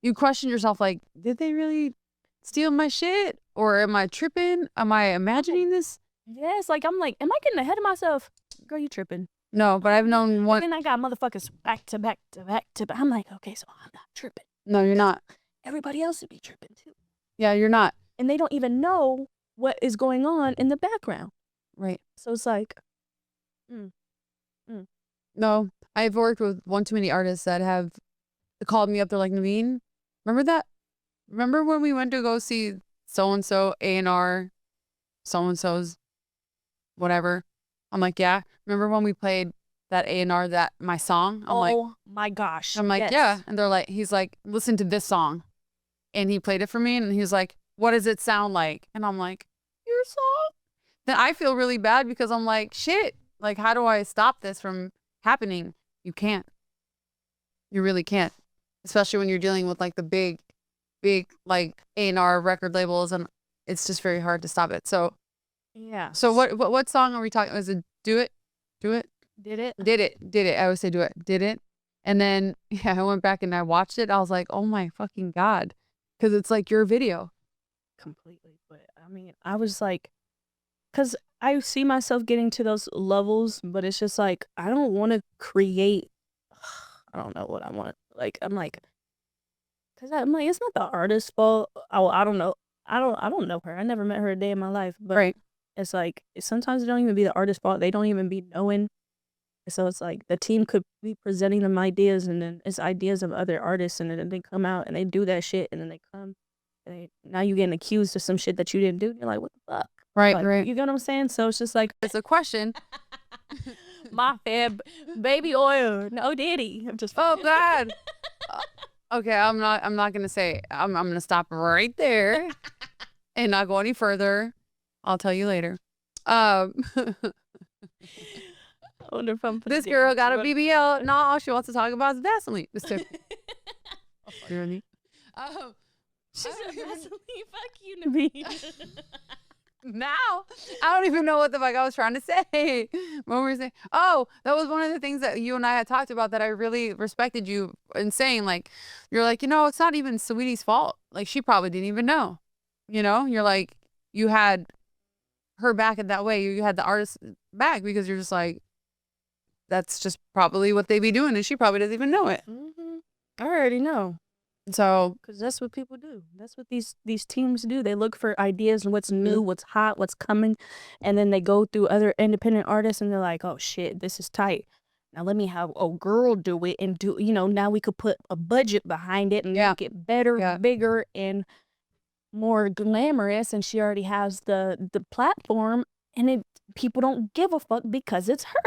you question yourself like, did they really steal my shit? Or am I tripping? Am I imagining this? Yes, like I'm like, am I getting ahead of myself? Girl, you tripping. No, but I've known one. And then I got motherfuckers back to back to back to back. I'm like, okay, so I'm not tripping. No, you're not. Everybody else would be tripping too. Yeah, you're not. And they don't even know what is going on in the background. Right. So it's like, No, I've worked with one too many artists that have called me up. They're like, Naveen, remember that? Remember when we went to go see so-and-so A&R, so-and-so's whatever? I'm like, yeah. Remember when we played that A&R, that my song? oh my gosh. I'm like, yes. yeah. And they're like, he's like, listen to this song. And he played it for me and he was like, what does it sound like? And I'm like, your song? Then I feel really bad because I'm like, shit. Like, how do I stop this from happening? You can't. You really can't. Especially when you're dealing with like the big like A&R record labels, and it's just very hard to stop it. So yeah. So what song are we talking? Was it Do It? Do It? Did it? Did It? Did It? I always say Do It. Did It? And then yeah, I went back and I watched it. I was like, oh my fucking God. Because it's like your video. Completely. But I mean, I was like, because I see myself getting to those levels, but it's just like, I don't want to create, I don't know what I want. Like, I'm like, because I'm like, it's not the artist's fault. Oh, I don't know. I don't know her. I never met her a day in my life. But Right. it's like, sometimes it don't even be the artist's fault. They don't even be knowing. So it's like the team could be presenting them ideas, and then it's ideas of other artists, and then they come out and they do that shit, and then they come, and now you getting accused of some shit that you didn't do. And you're like, what the fuck? Right, like, right. You get what I'm saying? So it's just like, It's a question. my fab, baby oil, no Diddy. I'm just. Oh God. Okay, I'm not gonna say. I'm gonna stop right there, and not go any further. I'll tell you later. I wonder if I'm This girl got a BBL. No, all she wants to talk about is Vaseline. This tip. Really? She said Vaseline. Fuck you, Naveen. Now I don't even know what the fuck I was trying to say. What were we saying? Oh, that was one of the things that you and I had talked about that I really respected you in saying. Like, you're like, it's not even Sweetie's fault. Like, she probably didn't even know. You're like, you had her back in that way. You had the artist back because you're just like, that's just probably what they be doing, and she probably doesn't even know it. I already know. So, because that's what people do. That's what these teams do. They look for ideas and what's new, what's hot, what's coming, and then they go through other independent artists and they're like, oh shit, this is tight. Now let me have a girl do it and do, now we could put a budget behind it and make it better, bigger, and more glamorous. And she already has the platform, and people don't give a fuck because it's her.